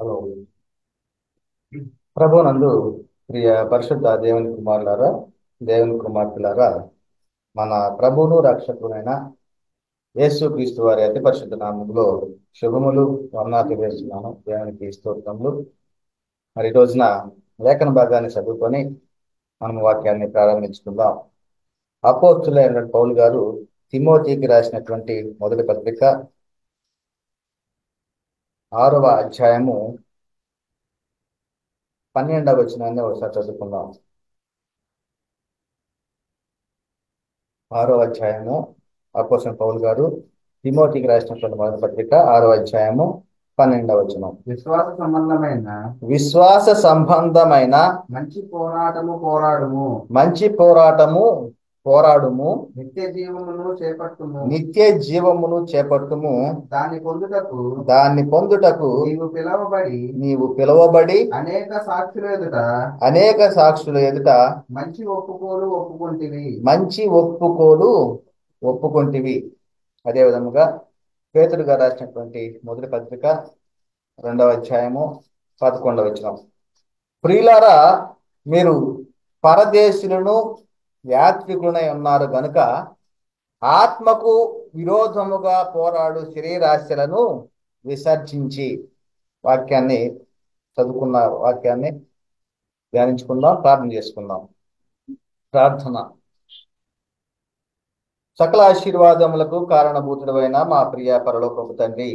Hello. ప్రభునందు ప్రియ పరిశుద్ధ దేవుని కుమారులారా, దేవుని కుమార్తెలారా, మన ప్రభువును రక్షకుడైన యేసుక్రీస్తు వారి అతి పరిశుద్ధ నామములో శుభములు వందనాలు తెలియజేస్తున్నాను. దేవునికి స్తోత్రములు. మరి ఈ రోజున లేఖన భాగాన్ని చదువుకొని మనం వాక్యాన్ని ప్రారంభించుకుందాం. అపోస్తులైన పౌలు గారు తిమోతికి రాసినటువంటి మొదటి పత్రిక 6వ అధ్యాయము 12వ వచనాన్ని ఒకసారి చదువుకుందాం. 6వ అధ్యాయము అపోస్తలుడైన పౌలు గారు తిమోతికి రాసినటువంటి మొదటి పత్రిక 6వ అధ్యాయము 12వ వచనం. విశ్వాస సంబంధమైన మంచి పోరాటము పోరాడుము. మంచి పోరాటము పోరాడుము, నిత్య జీవమును చేపట్టుము. నిత్య జీవమును చేపట్టుము. దాన్ని దాన్ని పొందుటకు నీవు పిలువబడి అనేక సాక్షుల ఎదుట మంచి ఒప్పుకోలు ఒప్పుకొంటివి. అదే విధముగా పేతురు గారు రాసినటువంటి మొదటి పత్రిక 2వ అధ్యాయము 11వ వచనం. ప్రియులారా, మీరు పరదేశులను యాత్రికులై ఉన్నారు గనుక ఆత్మకు విరోధముగా పోరాడు శరీరాశలను విసర్జించి వాక్యాన్ని ధ్యానించుకుందాం, ప్రార్థన చేసుకుందాం. ప్రార్థన. సకల ఆశీర్వాదములకు కారణభూతుడైన మా ప్రియ పరలోకపు తండ్రి,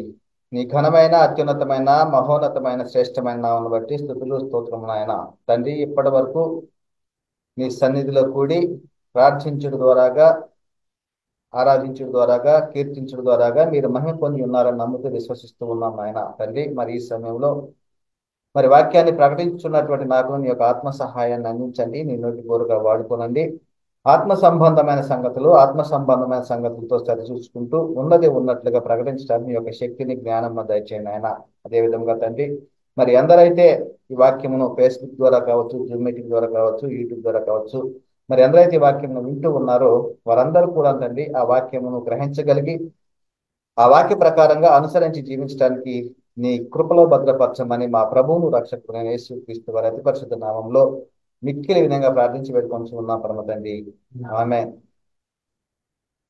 నీ ఘనమైన, అత్యున్నతమైన, మహోన్నతమైన, శ్రేష్టమైన నామమును బట్టి స్తుతులు స్తోత్రములు నాయన. తండ్రి, ఇప్పటి వరకు నీ సన్నిధిలో కూడి ప్రార్థించుడు ద్వారాగా, ఆరాధించుడు ద్వారాగా, కీర్తించుడు ద్వారాగా మీరు మహిమ పొంది ఉన్నారని నమ్ముతూ విశ్వసిస్తూ ఉన్నాం నాయన. తండ్రి, మరి ఈ సమయంలో వాక్యాన్ని ప్రకటించున్నటువంటి నాకు నీ యొక్క ఆత్మ సహాయాన్ని అందించండి. నీ నోటి గోరుగా వాడుకోనండి. ఆత్మ సంబంధమైన సంగతులతో సరిచూసుకుంటూ ఉన్నది ఉన్నట్లుగా ప్రకటించడానికి మీ యొక్క శక్తిని, జ్ఞానం దయచేయండి ఆయన. అదేవిధంగా తండ్రి, మరి ఎందరైతే ఈ వాక్యమును ఫేస్బుక్ ద్వారా కావచ్చు, జూమ్ మీటింగ్ ద్వారా కావచ్చు, యూట్యూబ్ ద్వారా కావచ్చు, మరి ఎందరైతే ఈ వాక్యమును వింటూ ఉన్నారో వారందరూ కూడా తండ్రి ఆ వాక్యమును గ్రహించగలిగి ఆ వాక్య ప్రకారంగా అనుసరించి జీవించడానికి నీ కృపలో భద్రపరచమని మా ప్రభువును రక్షకుడైన యేసుక్రీస్తు వారి అతి పరిశుద్ధ నామంలో మిక్కిలి విధంగా ప్రార్థించి పెట్టుకొని ఉన్నాం పరమ తండ్రి. ఆమె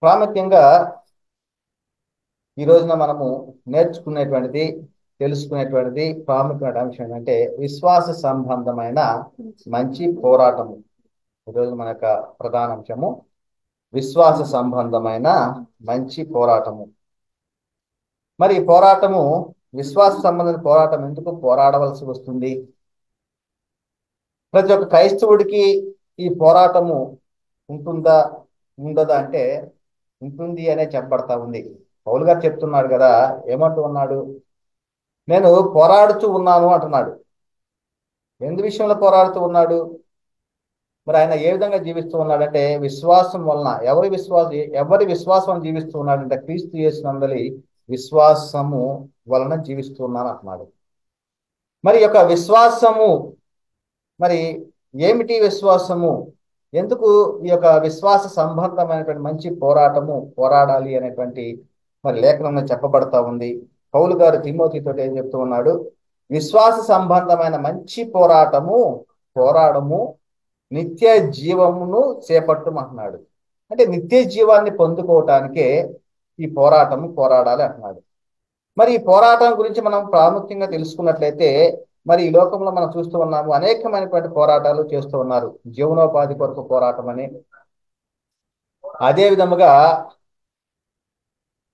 ప్రాముఖ్యంగా ఈ రోజున మనము నేర్చుకునేటువంటిది, తెలుసుకునేటువంటిది ప్రాముఖ్యమైన అంశం ఏంటంటే విశ్వాస సంబంధమైన మంచి పోరాటము. ఈరోజు మన యొక్క ప్రధాన అంశము విశ్వాస సంబంధమైన మంచి పోరాటము. మరి విశ్వాస సంబంధమైన పోరాటం ఎందుకు పోరాడవలసి వస్తుంది? ప్రతి ఒక్క క్రైస్తవుడికి ఈ పోరాటము ఉంటుందా ఉండదా అంటే ఉంటుంది అనే చెప్పబడతా ఉంది. పౌలు గారు చెప్తున్నాడు కదా, ఏమంటూ ఉన్నాడు? నేను పోరాడుతూ ఉన్నాను అంటున్నాడు. ఎందు విషయంలో పోరాడుతూ ఉన్నాడు? మరి ఆయన ఏ విధంగా జీవిస్తూ ఉన్నాడంటే విశ్వాసం వలన. ఎవరి విశ్వాసం జీవిస్తూ ఉన్నాడంటే క్రీస్తు యేసునందలి విశ్వాసము వలన జీవిస్తూ ఉన్నాను అంటున్నాడు. మరి యొక్క విశ్వాసము, మరి ఏమిటి విశ్వాసము? ఎందుకు ఈ యొక్క విశ్వాస సంబంధమైనటువంటి మంచి పోరాడాలి అనేటువంటి మరి లేఖనంలో చెప్పబడతా ఉంది. పౌలు గారు తిమోతితో ఏం చెప్తూ ఉన్నాడు? విశ్వాస సంబంధమైన మంచి పోరాడము, నిత్య జీవమును చేపట్టమంటున్నాడు. అంటే నిత్య జీవాన్ని పొందుకోవటానికే ఈ పోరాడాలి అంటున్నాడు. మరి ఈ పోరాటం గురించి మనం ప్రాముఖ్యంగా తెలుసుకున్నట్లయితే మరి ఈ లోకంలో మనం చూస్తూ ఉన్నాము, అనేకమైనటువంటి పోరాటాలు చేస్తూ ఉన్నారు. జీవనోపాధి కొరకు పోరాటం అని, అదే విధముగా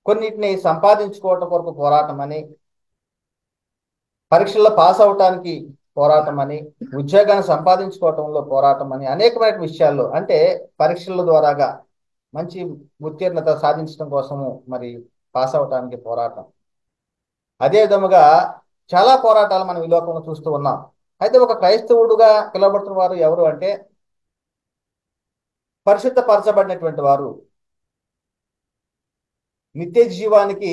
కొన్నిటిని సంపాదించుకోవటం కొరకు పోరాటం అని, పరీక్షల్లో పాస్ అవటానికి పోరాటం అని, ఉద్యోగాన్ని సంపాదించుకోవటంలో పోరాటం అని, అనేకమైన విషయాల్లో అంటే పరీక్షల ద్వారాగా మంచి ఉత్తీర్ణత సాధించడం కోసము మరి పాస్ అవటానికి పోరాటం. అదే విధముగా చాలా పోరాటాలు మనం ఈ లోకంలో చూస్తూ ఉన్నాం. అయితే ఒక క్రైస్తవుడుగా పిలువబడుతున్న వారు ఎవరు అంటే పరిశుద్ధపరచబడినటువంటి వారు, నిత్య జీవానికి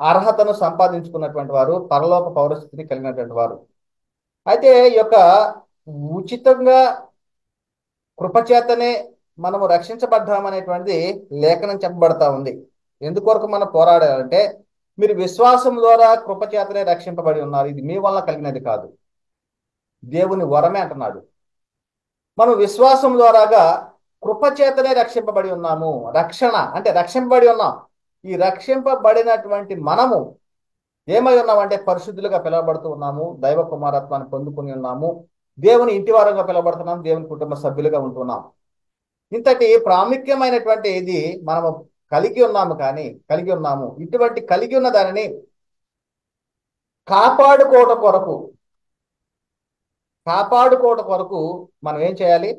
అర్హతను సంపాదించుకున్నటువంటి వారు, పరలోక పౌరస్థితిని కలిగినటువంటి వారు. అయితే ఈ యొక్క ఉచితంగా కృపచేతనే మనము రక్షించబడ్డామనేటువంటిది లేఖనం చెప్పబడతా ఉంది. ఎందుకొరకు మనం పోరాడాలంటే మీరు విశ్వాసం ద్వారా కృపచేతనే రక్షింపబడి ఉన్నారు. ఇది మీ వల్ల కలిగినది కాదు, దేవుని వరమే అంటున్నాడు. మనం విశ్వాసం ద్వారాగా కృపచేతనే రక్షింపబడి ఉన్నాము. రక్షణ అంటే రక్షింపబడి ఉన్నాం. ఈ రక్షింపబడినటువంటి మనము ఏమై ఉన్నామంటే పరిశుద్ధులుగా పిలువబడుతూ ఉన్నాము, దైవ కుమారత్వాన్ని పొందుకుని ఉన్నాము, దేవుని ఇంటి వారంగా పిలువబడుతున్నాం, దేవుని కుటుంబ సభ్యులుగా ఉంటున్నాం. ఇంతటి ప్రాముఖ్యమైనటువంటి ఇది మనము కలిగి ఉన్నాము. ఇటువంటి కలిగి ఉన్న దానిని కాపాడుకోవటం కొరకు మనం ఏం చేయాలి?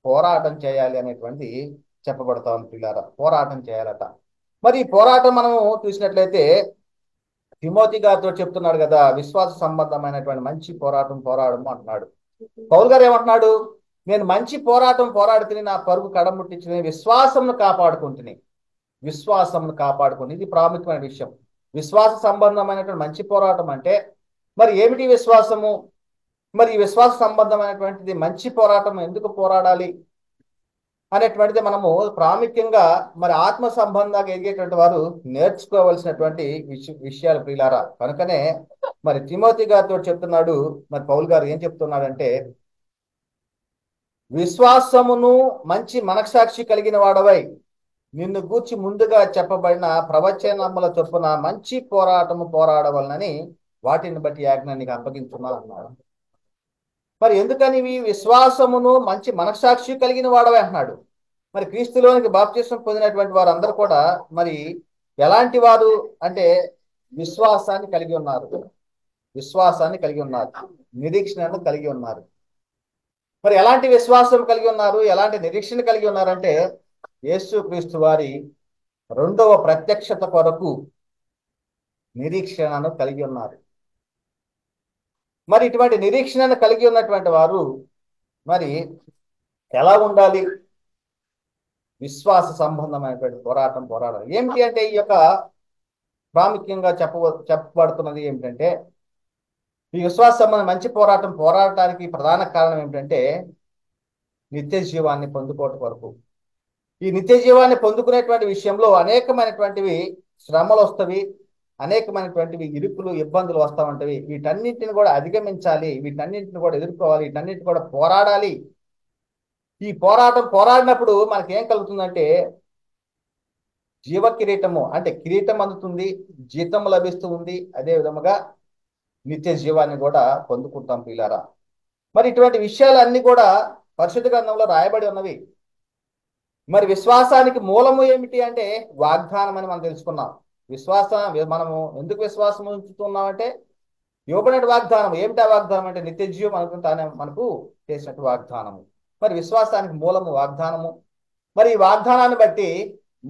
పోరాటం చేయాలి అనేటువంటి చెప్పబడతా ఉంది పిల్లారా. పోరాటం చేయాలట. మరి ఈ పోరాటం మనము చూసినట్లయితే తిమోతి గారితో చెప్తున్నాడు కదా, విశ్వాస సంబంధమైనటువంటి మంచి పోరాటం పోరాడము అంటున్నాడు. పౌలు గారు ఏమంటున్నాడు? నేను మంచి పోరాటం పోరాడుతుని, నా పరుగు కడముట్టించుకుని విశ్వాసమును కాపాడుకుని. ఇది ప్రాముఖ్యమైన విషయం. విశ్వాస సంబంధమైనటువంటి మంచి పోరాటం అంటే మరి ఏమిటి విశ్వాసము? మరి ఈ విశ్వాస సంబంధమైనటువంటిది మంచి పోరాటం ఎందుకు పోరాడాలి అనేటువంటిది మనము ప్రాముఖ్యంగా మరి ఆత్మ సంబంధంగా ఎదిగేటువంటి వారు నేర్చుకోవలసినటువంటి విషయాలు ప్రియులారా. కనుకనే మరి తిమోతి గారితో చెప్తున్నాడు. మరి పౌలు గారు ఏం చెప్తున్నాడంటే, విశ్వాసమును మంచి మనస్సాక్షి కలిగిన వాడవై నిన్ను గూర్చి ముందుగా చెప్పబడిన ప్రవచనముల చొప్పున మంచి పోరాటము పోరాడవలనని వాటిని బట్టి ఆజ్ఞ నీకు అప్పగించున్నా అన్నాడు. మరి ఎందుకని ఈ విశ్వాసమును మంచి మనస్సాక్షి కలిగిన వాడవే అంటున్నాడు. మరి క్రీస్తులోనికి బాప్తిస్మం పొందినటువంటి వారు అందరూ కూడా మరి ఎలాంటి వారు అంటే విశ్వాసాన్ని కలిగి ఉన్నారు, నిరీక్షణను కలిగి ఉన్నారు. మరి ఎలాంటి విశ్వాసం కలిగి ఉన్నారు, ఎలాంటి నిరీక్షణ కలిగి ఉన్నారంటే యేసు క్రీస్తు వారి రెండవ ప్రత్యక్షత కొరకు నిరీక్షణను కలిగి ఉన్నారు. మరి ఇటువంటి నిరీక్షణను కలిగి ఉన్నటువంటి వారు మరి ఎలా ఉండాలి? విశ్వాస సంబంధమైనటువంటి పోరాడాలి. ఏమిటి అంటే ఈ యొక్క ప్రాముఖ్యంగా చెప్పబడుతున్నది ఏమిటంటే, ఈ విశ్వాస సంబంధం మంచి పోరాడటానికి ప్రధాన కారణం ఏమిటంటే నిత్య జీవాన్ని పొందుకోవటం వరకు. ఈ నిత్య జీవాన్ని పొందుకునేటువంటి విషయంలో అనేకమైనటువంటివి శ్రమలు వస్తవి, అనేకమైనటువంటివి ఇరుకులు ఇబ్బందులు వస్తూ ఉంటవి. వీటన్నింటిని కూడా అధిగమించాలి, వీటన్నింటిని కూడా ఎదుర్కోవాలి, వీటన్నింటిని కూడా పోరాడాలి. ఈ పోరాడినప్పుడు మనకేం కలుగుతుందంటే జీవ కిరీటము అంటే కిరీటం అందుతుంది, జీతం లభిస్తూ ఉంది, అదే విధముగా నిత్య జీవాన్ని కూడా పొందుకుంటాం పిల్లారా. మరి ఇటువంటి విషయాలన్నీ కూడా పరిశుద్ధ గ్రంథంలో రాయబడి ఉన్నవి. మరి విశ్వాసానికి మూలము ఏమిటి అంటే వాగ్దానం అని మనం తెలుసుకున్నాం. మనము ఎందుకు విశ్వాసం ఉంచుతున్నామంటే ఇవ్వబడిన వాగ్దానం. ఏమిటి ఆ వాగ్దానం అంటే నిత్య జీవం అనుకుంటానే మనకు చేసినట్టు వాగ్దానము. మరి విశ్వాసానికి మూలము వాగ్దానము. మరి ఈ వాగ్దానాన్ని బట్టి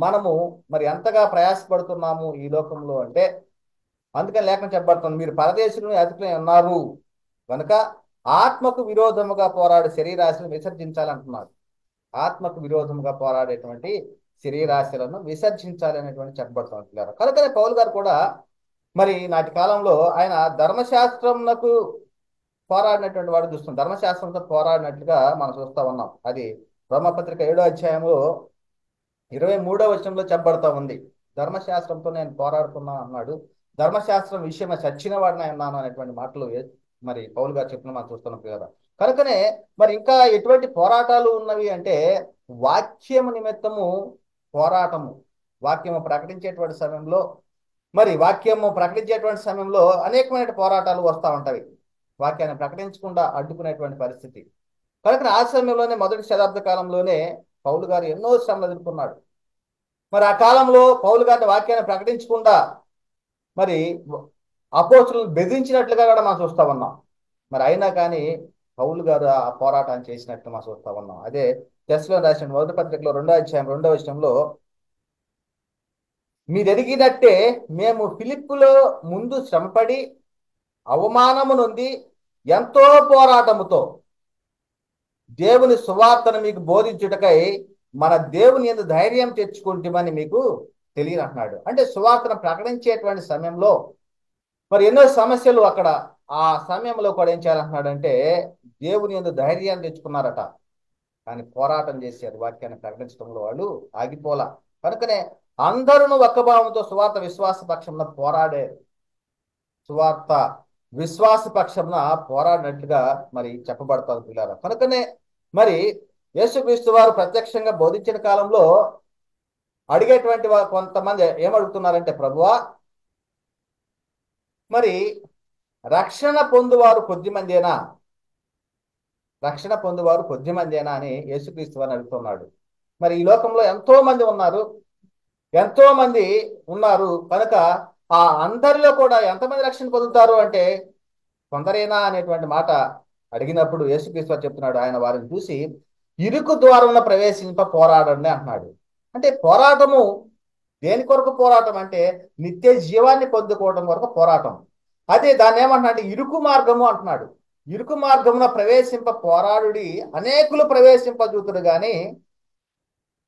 మనము మరి ఎంతగా ప్రయాసపడుతున్నాము ఈ లోకంలో అంటే, అందుకని లేఖనం చెప్పబడుతుంది, మీరు పరదేశులను అతిథులై ఉన్నారు కనుక ఆత్మకు విరోధముగా పోరాడే శరీరాశలను విసర్జించాలంటున్నాడు. ఆత్మకు విరోధముగా పోరాడేటువంటి శరీరాశలను విసర్జించాలి అనేటువంటి చెప్పబడుతున్నారు. కనుకనే పౌలు గారు కూడా మరి నాటి కాలంలో ఆయన ధర్మశాస్త్రంకు పోరాడినటువంటి వాడు చూస్తాం. ధర్మశాస్త్రంతో పోరాడినట్లుగా మనం చూస్తా ఉన్నాం. అది రోమపత్రిక 7వ అధ్యాయంలో 23వ వచనంలో చెప్పబడతా ఉంది. ధర్మశాస్త్రంతో నేను పోరాడుతున్నా అన్నాడు. ధర్మశాస్త్రం విషయమై చచ్చిన వాడిని ఉన్నాను అనేటువంటి మాటలు మరి పౌలు గారు చెప్పిన మనం చూస్తున్నాం కదా. కనుకనే మరి ఇంకా ఎటువంటి పోరాటాలు ఉన్నవి అంటే వాక్యము నిమిత్తము పోరాటము. వాక్యము ప్రకటించేటువంటి సమయంలో అనేకమైన పోరాటాలు వస్తూ ఉంటాయి. వాక్యాన్ని ప్రకటించకుండా అడ్డుకునేటువంటి పరిస్థితి. కనుక ఆ సమయంలోనే మొదటి శతాబ్ద కాలంలోనే పౌలు గారు ఎన్నో శ్రమలు ఎదుర్కొన్నాడు. మరి ఆ కాలంలో పౌలు గారిని వాక్యాన్ని ప్రకటించకుండా మరి అపోస్తులను బెదిరించినట్లుగా కూడా మనం చూస్తా ఉన్నాం. మరి అయినా కానీ పౌలు గారు ఆ పోరాటాన్ని చేసినట్లు మనం చూస్తా ఉన్నాం. అదే తెస్సలోనికీయులకు రాసిన మొదటి పత్రికలో 2వ అధ్యాయం 2వ వచనంలో, మీరెరిగినట్టే మేము ఫిలిప్పులో ముందు శ్రమపడి అవమానము నొంది ఎంతో పోరాటముతో దేవుని సువార్తను మీకు బోధించుటకై మన దేవుని యందు ధైర్యం తెచ్చుకుంటామని మీకు తెలియనంటున్నాడు. అంటే సువార్తను ప్రకటించేటువంటి సమయంలో మరి ఎన్నో సమస్యలు అక్కడ ఆ సమయంలో కూడా ఏం చేయాలంటున్నాడంటే దేవుని యందు ధైర్యాన్ని తెచ్చుకున్నారట. కానీ పోరాటం చేశారు. వాక్యాన్ని ప్రకటించడంలో వాళ్ళు ఆగిపోలా. కనుకనే అందరూ ఒక్క భావంతో సువార్త విశ్వాస పక్షంలో పోరాడే సువార్త విశ్వాస పక్షంన పోరాడినట్లుగా మరి చెప్పబడతారు పిల్లలు. కనుకనే మరి యేసుక్రీస్తు వారు ప్రత్యక్షంగా బోధించిన కాలంలో అడిగేటువంటి వారు కొంతమంది ఏమడుగుతున్నారంటే, ప్రభువా మరి రక్షణ పొందువారు కొద్దిమందేనా, రక్షణ పొందువారు కొద్దిమందేనా అని యేసుక్రీస్తు వారిని అడుగుతున్నాడు. మరి ఈ లోకంలో ఎంతో మంది ఉన్నారు, ఎంతో మంది ఉన్నారు కనుక ఆ అందరిలో కూడా ఎంతమంది రక్షణ పొందుతారు అంటే కొందరేనా అనేటువంటి మాట అడిగినప్పుడు యేసుక్రీస్తు వారు చెప్తున్నాడు, ఆయన వారిని చూసి ఇరుకు ద్వారంలో ప్రవేశింప పోరాడండి అంటున్నాడు. అంటే పోరాటము దేని కొరకు పోరాటం అంటే నిత్య జీవాన్ని పొందుకోవడం కొరకు పోరాటం. అదే దాన్ని ఏమంటున్నా అంటే ఇరుకు మార్గము అంటున్నాడు. ఇరుకు మార్గమున ప్రవేశింప పోరాడుడి, అనేకులు ప్రవేశింపజూతుడు గాని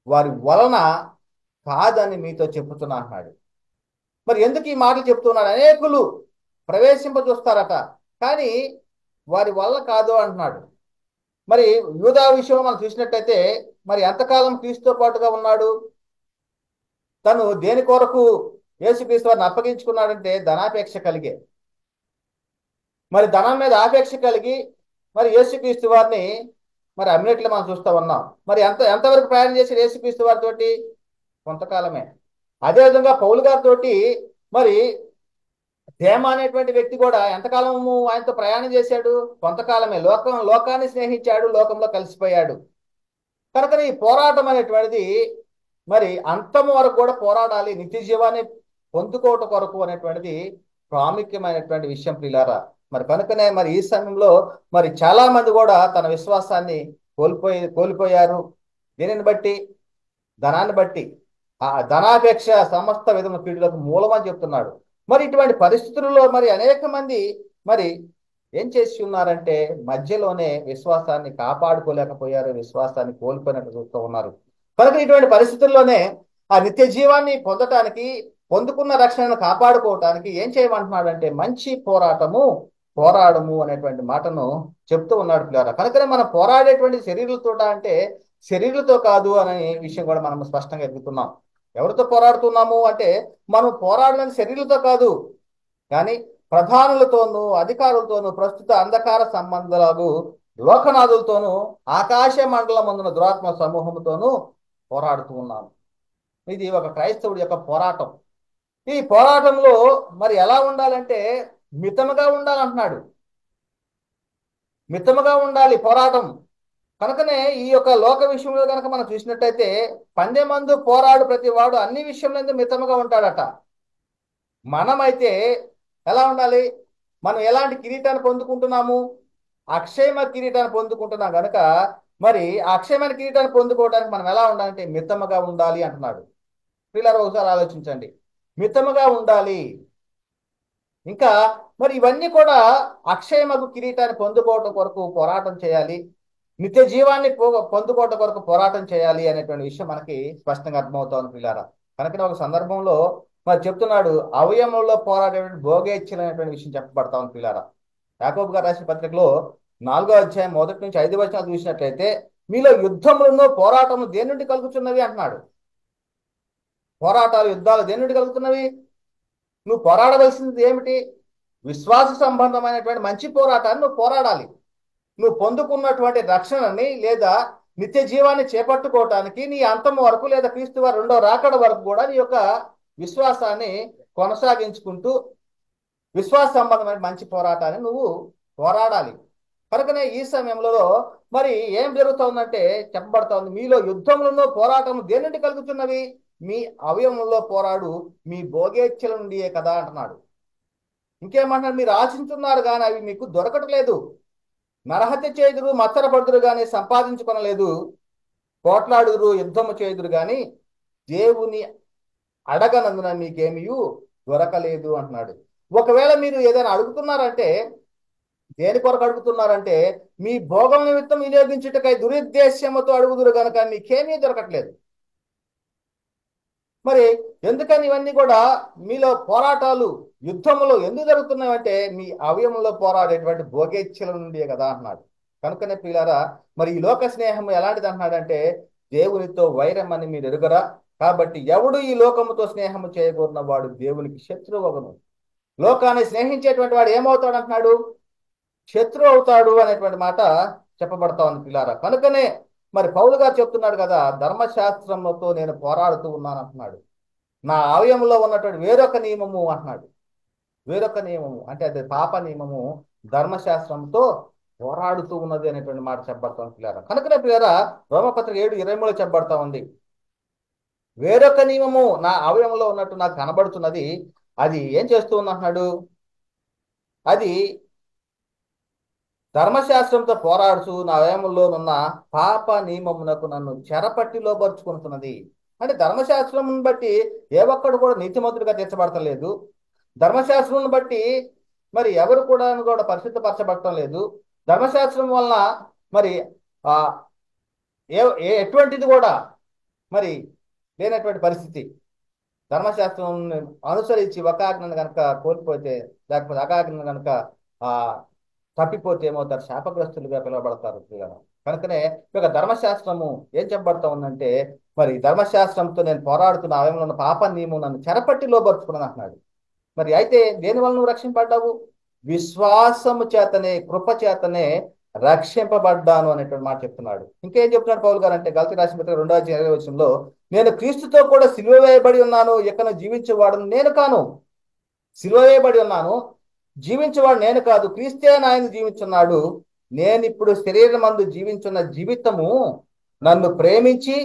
వారి వలన కాదని మీతో చెప్పుతున్నా అంటున్నాడు. మరి ఎందుకు ఈ మాటలు చెప్తున్నాడు? అనేకులు ప్రవేశింప చూస్తారట కానీ వారి వల్ల కాదు అంటున్నాడు. మరి యూదా విషయంలో మనం చూసినట్టయితే మరి ఎంతకాలం క్రీస్తుతో పాటుగా ఉన్నాడు? తను దేని కొరకు యేసుక్రీస్తు వారిని అప్పగించుకున్నాడంటే ధనాపేక్ష కలిగే. మరి ధనం మీద ఆపేక్ష కలిగి మరి యేసుక్రీస్తు వారిని మరి అమ్మినట్లు మనం చూస్తూ ఉన్నాం. మరి ఎంతవరకు ప్రయాణం చేసి యేసుక్రీస్తు వారితోటి? కొంతకాలమే. అదేవిధంగా పౌలు గారితో మరి దేమ అనేటువంటి వ్యక్తి కూడా ఎంతకాలము ఆయనతో ప్రయాణం చేశాడు? కొంతకాలమే. లోకాన్ని స్నేహించాడు, లోకంలో కలిసిపోయాడు. కనుక ఈ పోరాటం అనేటువంటిది మరి అంతము వరకు కూడా పోరాడాలి, నిత్య జీవాన్ని పొందుకోవటం కొరకు అనేటువంటిది ప్రాముఖ్యమైనటువంటి విషయం ప్రియులారా. మరి కనుకనే మరి ఈ సమయంలో మరి చాలా మంది కూడా తన విశ్వాసాన్ని కోల్పోయారు. దీనిని బట్టి, ధనాన్ని బట్టి. ఆ ధనాపేక్ష సమస్త విధమైన కీడులకు మూలమని చెప్తున్నాడు. మరి ఇటువంటి పరిస్థితుల్లో మరి అనేక మంది మరి ఏం చేసి ఉన్నారంటే మధ్యలోనే విశ్వాసాన్ని కాపాడుకోలేకపోయారు, విశ్వాసాన్ని కోల్పోయినట్టు చూస్తూ ఉన్నారు. కనుక ఇటువంటి పరిస్థితుల్లోనే ఆ నిత్య జీవాన్ని పొందటానికి, పొందుకున్న రక్షణను కాపాడుకోవటానికి ఏం చేయమంటున్నాడంటే మంచి పోరాడము అనేటువంటి మాటను చెప్తూ ఉన్నాడు పిల్లరా. కనుకనే మనం పోరాడేటువంటి శరీరులతో అంటే శరీరులతో కాదు అనే విషయం కూడా మనం స్పష్టంగా ఎదుగుతున్నాం. ఎవరితో పోరాడుతున్నాము అంటే మనం పోరాడలేని శరీరులతో కాదు, కానీ ప్రధానులతోనూ అధికారులతోనూ ప్రస్తుత అంధకార సంబంధాలు లోకనాథులతోనూ ఆకాశ మండలం అందున దురాత్మ సమూహంతోనూ పోరాడుతూ ఉన్నాము. ఇది ఒక క్రైస్తవుడి యొక్క పోరాటం. ఈ పోరాటంలో మరి ఎలా ఉండాలంటే మితముగా ఉండాలంటున్నాడు. మితముగా ఉండాలి పోరాటం. కనుకనే ఈ యొక్క లోక విషయంలో కనుక మనం చూసినట్టయితే పందెమందు పోరాడు ప్రతి వాడు అన్ని విషయంలో మితముగా ఉంటాడట. మనమైతే ఎలా ఉండాలి? మనం ఎలాంటి కిరీటాన్ని పొందుకుంటున్నాము? అక్షయమ కిరీటాన్ని పొందుకుంటున్నాం కనుక మరి ఆ అక్షయమైన కిరీటాన్ని పొందుకోవడానికి మనం ఎలా ఉండాలంటే మితముగా ఉండాలి అంటున్నాడు. పిల్లలు ఒకసారి ఆలోచించండి, మితముగా ఉండాలి. ఇంకా మరి ఇవన్నీ కూడా అక్షయమగు కిరీటాన్ని పొందుకోవటం కొరకు పోరాటం చేయాలి, నిత్య జీవాన్ని పొందుకోవటం కొరకు పోరాటం చేయాలి అనేటువంటి విషయం మనకి స్పష్టంగా అర్థమవుతోంది పిల్లారా. కనుక ఒక సందర్భంలో మరి చెప్తున్నాడు, అవయవంలో పోరాడేటువంటి భోగేచ్ఛలు అనేటువంటి విషయం చెప్పబడతా ఉంది పిల్లారా. యాకోబు గారు రాసిన పత్రికలో 4వ అధ్యాయం 1 నుంచి 5 వచనాలు చూసినట్లయితే మీలో యుద్ధములను పోరాటము దేని నుండి కలుగుతున్నవి అంటున్నాడు. పోరాటాలు, యుద్ధాలు దేని నుండి కలుగుతున్నవి? నువ్వు పోరాడవలసింది ఏమిటి? విశ్వాస సంబంధమైనటువంటి మంచి పోరాటాన్ని నువ్వు పోరాడాలి. నువ్వు పొందుకున్నటువంటి రక్షణని లేదా నిత్య జీవాన్ని చేపట్టుకోవటానికి నీ అంతం వరకు లేదా క్రీస్తు వారి రెండవ రాకడ వరకు కూడా నీ యొక్క విశ్వాసాన్ని కొనసాగించుకుంటూ విశ్వాస సంబంధమైన మంచి పోరాటాన్ని నువ్వు పోరాడాలి. కనుకనే ఈ సమయంలో మరి ఏం జరుగుతుందంటే చెప్పబడతా ఉంది, మీలో యుద్ధంలో పోరాటం దేని నుండి కలుగుతున్నవి? మీ అవయవంలో పోరాడు మీ భోగేచ్ఛల నుండియే కదా అంటున్నాడు. ఇంకేమంటున్నాడు? మీరు ఆశించున్నారు కానీ అవి మీకు దొరకట్లేదు. నరహత్య చేయుదురు, మత్సరపడుదురు కానీ సంపాదించుకొనలేదు. పోట్లాడుదురు, యుద్ధము చేయుదురు కానీ దేవుని అడగనందున మీకేమీ దొరకలేదు అంటున్నాడు. ఒకవేళ మీరు ఏదైనా అడుగుతున్నారంటే దేని కొరకు అడుగుతున్నారంటే మీ భోగం నిమిత్తం వినియోగించుటకై దురుద్దేశ్యముతో అడుగుదురు కనుక మీకేమీ దొరకట్లేదు. మరి ఎందుకని ఇవన్నీ కూడా మీలో పోరాటాలు, యుద్ధములు ఎందుకు జరుగుతున్నాయంటే మీ అవయవంలో పోరాడేటువంటి భోగేచ్ఛల నుండి కదా అన్నాడు. కనుకనే పిల్లారా, మరి ఈ లోక స్నేహం ఎలాంటిది అంటున్నాడంటే దేవునితో వైరం అని మీరు ఎరుగరా? కాబట్టి ఎవడు ఈ లోకముతో స్నేహము చేయకూడన వాడు దేవునికి శత్రువు అగును. లోకాన్ని స్నేహించేటువంటి వాడు ఏమవుతాడు అంటున్నాడు? శత్రువు అవుతాడు అనేటువంటి మాట చెప్పబడతా ఉంది పిల్లారా. కనుకనే మరి పౌలు గారు చెప్తున్నాడు కదా, ధర్మశాస్త్రంతో నేను పోరాడుతూ ఉన్నాను అంటున్నాడు. నా అవయంలో ఉన్నటువంటి వేరొక నియమము అంటున్నాడు. వేరొక నియమము అంటే అది పాప నియమము ధర్మశాస్త్రంతో పోరాడుతూ ఉన్నది అనేటువంటి మాట చెప్పబడతా ఉంది పిల్లారా. కనుకనే పిల్లారా, రోమపత్రిక 7:23 చెప్పబడతా ఉంది, వేరొక నియమము నా అవయంలో ఉన్నట్టు నాకు కనబడుతున్నది, అది ఏం చేస్తూ ఉంది అంటున్నాడు, అది ధర్మశాస్త్రంతో పోరాడుతూ నా అవయములోనున్న పాప నియమమునకు నన్ను చెరపట్టి లోపరుచుకుంటున్నది. అంటే ధర్మశాస్త్రం బట్టి ఏ ఒక్కడు కూడా నీతిమంతుడిగా తీర్చబడతలేదు. ధర్మశాస్త్రం బట్టి మరి ఎవరు కూడా పరిశుద్ధపరచబడటం లేదు. ధర్మశాస్త్రం వలన మరి ఆ ఎటువంటిది కూడా మరి లేనటువంటి పరిస్థితి. ధర్మశాస్త్రం అనుసరించి ఒక ఆజ్ఞను కనుక కోల్పోతే, లేకపోతే ఒక ఆజ్ఞను కనుక ఆ తప్పిపోతే ఏమవుతారు? శాపగ్రస్తులుగా పిలువబడతారు పిల్లలు. కనుకనే ఇక ధర్మశాస్త్రము ఏం చెప్పబడతా ఉందంటే, మరి ధర్మశాస్త్రంతో నేను పోరాడుతున్న అవయంలో ఉన్న పాప నియమం నన్ను చెరపట్టి లోబరుచుకున్నాను అంటున్నాడు. మరి అయితే దేని వల్ల నువ్వు రక్షింపడ్డావు? విశ్వాసము చేతనే, కృప చేతనే రక్షింపబడ్డాను అనేటువంటి మాట చెప్తున్నాడు. ఇంకేం చెప్తున్నాడు పౌలు గారు అంటే, గలతీ రాసిన పత్రిక 2:20 నేను క్రీస్తుతో కూడా సిలువ వేయబడి ఉన్నాను, ఇకను జీవించేవాడు నేను కాను. సిలువ వేయబడి ఉన్నాను, జీవించేవాడు నేను కాదు, క్రీస్తే నాయన జీవించున్నాడు. నేను ఇప్పుడు శరీరమందు జీవించున్న జీవితము నన్ను ప్రేమించి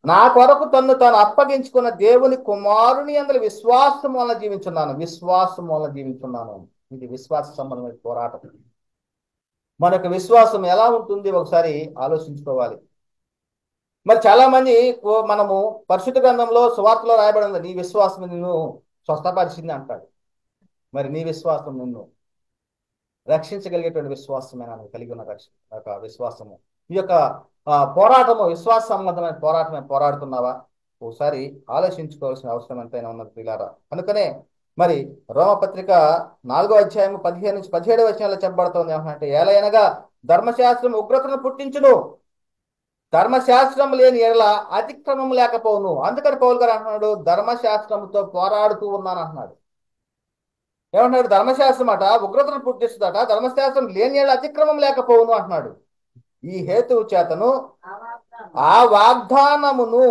నా కొరకు తన్ను తాను అప్పగించుకున్న దేవుని కుమారుని అందరి విశ్వాసం వలన జీవించున్నాను. విశ్వాసం వలన జీవించున్నాను. ఇది విశ్వాస సంబంధమైన పోరాటం. మనకు విశ్వాసం ఎలా ఉంటుంది ఒకసారి ఆలోచించుకోవాలి. మరి చాలా మంది మనము పరిశుద్ధ గ్రంథంలో సువార్తలో రాయబడి ఉంది, నీ విశ్వాసం నిన్ను స్వస్థపరిచింది అంటాడు. మరి నీ విశ్వాసం నిన్ను రక్షించగలిగేటువంటి విశ్వాసమే నాకు కలిగి ఉన్న విశ్వాసము. ఈ యొక్క పోరాటము విశ్వాస సంబంధమైన పోరాటమే పోరాడుతున్నావా? ఒకసారి ఆలోచించుకోవాల్సిన అవసరం ఎంతైనా ఉన్నది పిల్లారా. కనుకనే మరి రోమపత్రిక 4:15-17 చెప్పబడుతుంది ఏమంటే, ఏలయనగా ధర్మశాస్త్రం ఉగ్రతను పుట్టించును, ధర్మశాస్త్రం లేని ఎడల అతిక్రమం లేకపోవును. అందుకని పౌలు గారు అంటున్నాడు, ధర్మశాస్త్రంతో పోరాడుతూ ఉన్నాను అంటున్నాడు. ఏమంటున్నాడు? ధర్మశాస్త్రం అట ఉగ్రతను పుట్టిస్తుందట, ధర్మశాస్త్రం లేని ఎడల అతిక్రమం లేకపోవును అంటున్నాడు. ఈ హేతువు చేతను ఆ వాగ్దానమును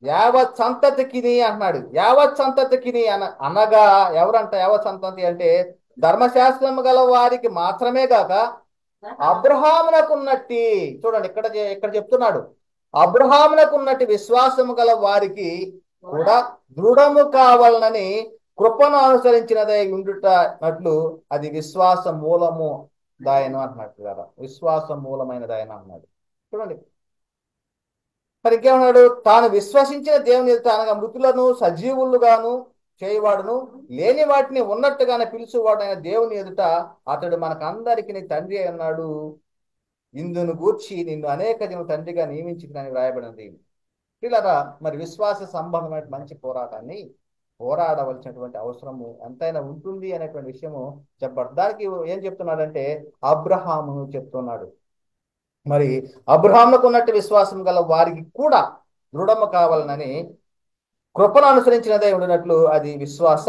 యావత్ సంతతికిని అంటున్నాడు. యావత్ సంతతికిని అనగా ఎవరంట యావత్ సంతతి అంటే, ధర్మశాస్త్రము గల వారికి మాత్రమే కాక అబ్రహామునకు ఉన్నట్టి, చూడండి ఇక్కడ చెప్తున్నాడు, అబ్రహామునకు ఉన్నట్టి విశ్వాసము గల వారికి కూడా దృఢము కావాలని కృపను అనుసరించినదై ఉండుటట్లు అది విశ్వాస మూలము దాయను అంటున్నట్టు కదా. విశ్వాస మూలమైన దాయన అన్నాడు. చూడండి మరి ఇంకేమన్నాడు, తాను విశ్వసించిన దేవుని అనగా మృతులను సజీవులుగాను చేయవాడును, లేని వాటిని ఉన్నట్టుగానే పిలుచువాడైన దేవుని ఎదుట అతడు మనకందరికి తండ్రి అన్నాడు. ఇందును గూర్చి నిన్ను అనేక జన తండ్రిగా నియమించిందని వ్రాయబడినది. పిల్లరా, మరి విశ్వాస సంబంధమైన మంచి పోరాటాన్ని పోరాడవలసినటువంటి అవసరము ఎంతైనా ఉంటుంది అనేటువంటి విషయము చెప్పాడు. దానికి ఏం చెప్తున్నాడంటే, అబ్రహామును చెప్తున్నాడు. మరి అబ్రహాముకు ఉన్నట్టు విశ్వాసం గల వారికి కూడా దృఢము కావాలని కృపను అనుసరించినదే ఉండినట్లు అది విశ్వాస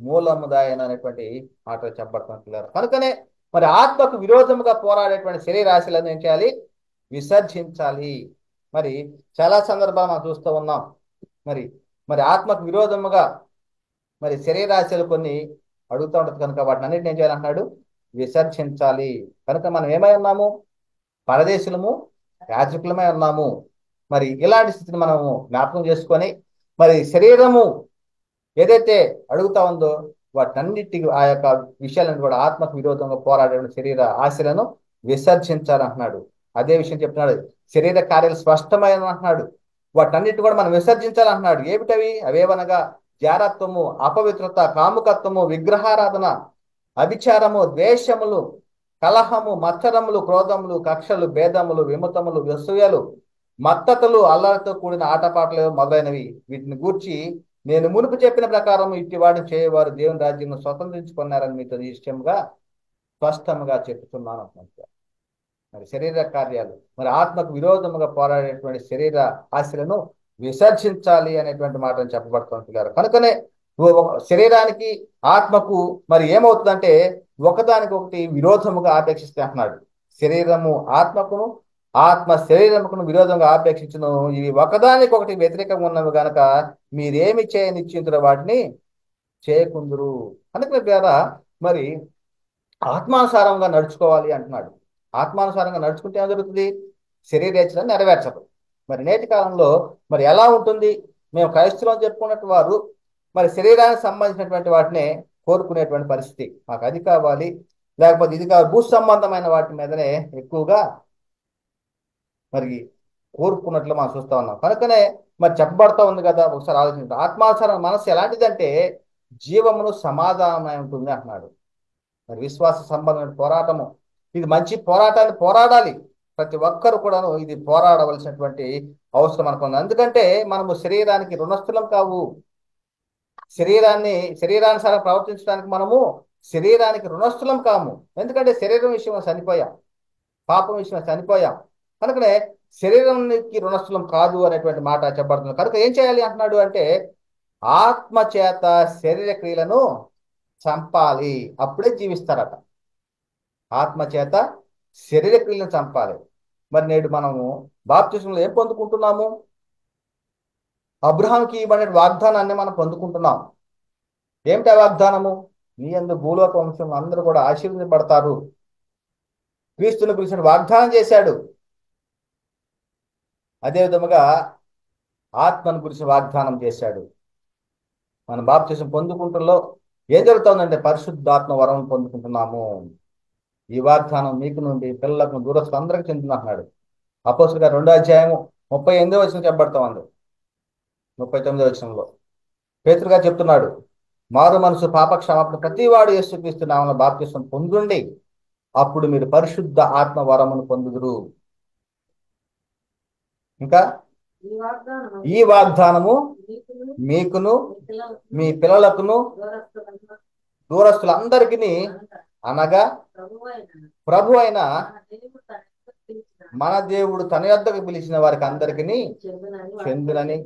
మూలముదాయన అనేటువంటి మాట చెప్పబడుతున్నారు. కనుకనే మరి ఆత్మకు విరోధముగా పోరాడేటువంటి శరీరాశలను ఏం చేయాలి? విసర్జించాలి. మరి చాలా సందర్భాలు మనం చూస్తూ ఉన్నాం. మరి మరి ఆత్మకు విరోధముగా మరి శరీరాశలు కొన్ని అడుగుతూ ఉంటుంది కనుక వాటిని అన్నిటిని ఏం చేయాలంటున్నాడు? విసర్జించాలి. కనుక మనం ఏమై ఉన్నాము? పరదేశులము, యాజకులమై ఉన్నాము. మరి ఇలాంటి స్థితిని మనము జ్ఞాపకం చేసుకొని మరి శరీరము ఏదైతే అడుగుతా ఉందో వాటన్నిటి ఆ యొక్క విషయాలను కూడా ఆత్మకు విరోధంగా పోరాడే శరీర ఆశలను విసర్జించాలంటున్నాడు. అదే విషయం చెప్తున్నాడు, శరీర కార్యాలు స్పష్టమైన అంటున్నాడు. వాటన్నిటి కూడా మనం విసర్జించాలంటున్నాడు. ఏమిటవి? అవేవనగా జారత్వము, అపవిత్రత, కాముకత్వము, విగ్రహారాధన, అభిచారము, ద్వేషములు, కలహము, మత్సరములు, క్రోధములు, కక్షలు, భేదములు, విమతములు, విసూయలు, మత్తతలు, అల్లరితో కూడిన ఆటపాటలు మొదలైనవి. వీటిని గూర్చి నేను మునుపు చెప్పిన ప్రకారం ఇట్టి వాటిని చేయవారు దేవుని రాజ్యం స్వతంత్రించుకున్నారని మీతో ఇష్టంగా స్పష్టంగా చెప్తున్నాను. మరి శరీర కార్యాలు, మరి ఆత్మకు విరోధముగా పోరాడేటువంటి శరీర ఆశలను విసర్జించాలి అనేటువంటి మాటను చెప్పబడుతున్నారు. కనుకనే శరీరానికి ఆత్మకు మరి ఏమవుతుందంటే ఒకదానికొకటి విరోధముగా ఆపేక్షిస్తే అంటున్నాడు. శరీరము ఆత్మకును, ఆత్మ శరీరముకును విరోధంగా ఆపేక్షించును. ఇవి ఒకదానికొకటి వ్యతిరేకంగా ఉన్నవి గనక మీరేమి చేయనిచ్చింతురో వాటిని చేయకుందురు. అందుకని ద్వారా మరి ఆత్మానుసారంగా నడుచుకోవాలి అంటున్నాడు. ఆత్మానుసారంగా నడుచుకుంటే ఏం జరుగుతుంది? శరీరేచ్ఛను నెరవేర్చదు. మరి నేటి కాలంలో మరి ఎలా ఉంటుంది? మేము క్రైస్తవులు చెప్పుకున్నట్టు వారు మరి శరీరానికి సంబంధించినటువంటి వాటిని కోరుకునేటువంటి పరిస్థితి. మాకు అది కావాలి, లేకపోతే ఇది కావాలి, భూ సంబంధమైన వాటి మీదనే ఎక్కువగా మరి కోరుకున్నట్లు మనం చూస్తా ఉన్నాం. కనుకనే మరి చెప్పబడతా ఉంది కదా, ఒకసారి ఆలోచించాలి. ఆత్మానుసారం మనసు ఎలాంటిదంటే జీవమును సమాధానమై ఉంటుంది అంటున్నాడు. మరి విశ్వాస సంబంధమైన పోరాటము, ఇది మంచి పోరాటాన్ని పోరాడాలి. ప్రతి ఒక్కరు కూడాను ఇది పోరాడవలసినటువంటి అవసరం అనుకుంది. ఎందుకంటే మనము శరీరానికి రుణస్థులం కావు. శరీరానుసారం ప్రవర్తించడానికి మనము శరీరానికి రుణస్థులం కాము. ఎందుకంటే శరీరం విషయంలో చనిపోయాం, పాపం విషయంలో చనిపోయాం. కనుకనే శరీరానికి రుణస్థులం కాదు అనేటువంటి మాట చెప్పబడుతుంది. కనుక ఏం చేయాలి అంటున్నాడు అంటే ఆత్మ చేత శరీర క్రియలను చంపాలి, అప్పుడే జీవిస్తారట. ఆత్మ చేత శరీర క్రియలను చంపాలి. మరి నేడు మనము బాప్తిస్మలో ఏం పొందుకుంటున్నాము? అబ్రహాంకి ఇవ్వబడే వాగ్దానాన్ని మనం పొందుకుంటున్నాం. ఏమిటి ఆ వాగ్దానము? నీ యందు భూలోక వంశం అందరూ కూడా ఆశీర్వదించబడతారు. క్రీస్తుని గురించి వాగ్దానం చేశాడు. అదే విధముగా ఆత్మను గురించి వాగ్దానం చేశాడు. మనం బాప్తిస్మం పొందుకుంటులో ఏం జరుగుతుందంటే పరిశుద్ధాత్మ వరం పొందుకుంటున్నాము. ఈ వాగ్దానం మీకు నుండి పిల్లలకు దూరస్థులు అందరికీ చెందుతున్నాడు. అపోస్తలుల గారు 2వ అధ్యాయము 38వ వచనం చెప్పబడతా ఉంది. 39వ వచనంలో పేతురుగా చెప్తున్నాడు, మారు మనసు పాప క్షమాపణ ప్రతివాడు యేసుక్రీస్తు నామమున బాప్తిస్మం పొందుండి అప్పుడు మీరు పరిశుద్ధ ఆత్మ వరమును పొందుదురు. ఇంకా ఈ వాగ్దానము మీకును మీ పిల్లలకును దూరస్తులందరికీ అనగా ప్రభు అయిన మన దేవుడు తన యొద్దకు పిలిచిన వారికి అందరికీ చెందునని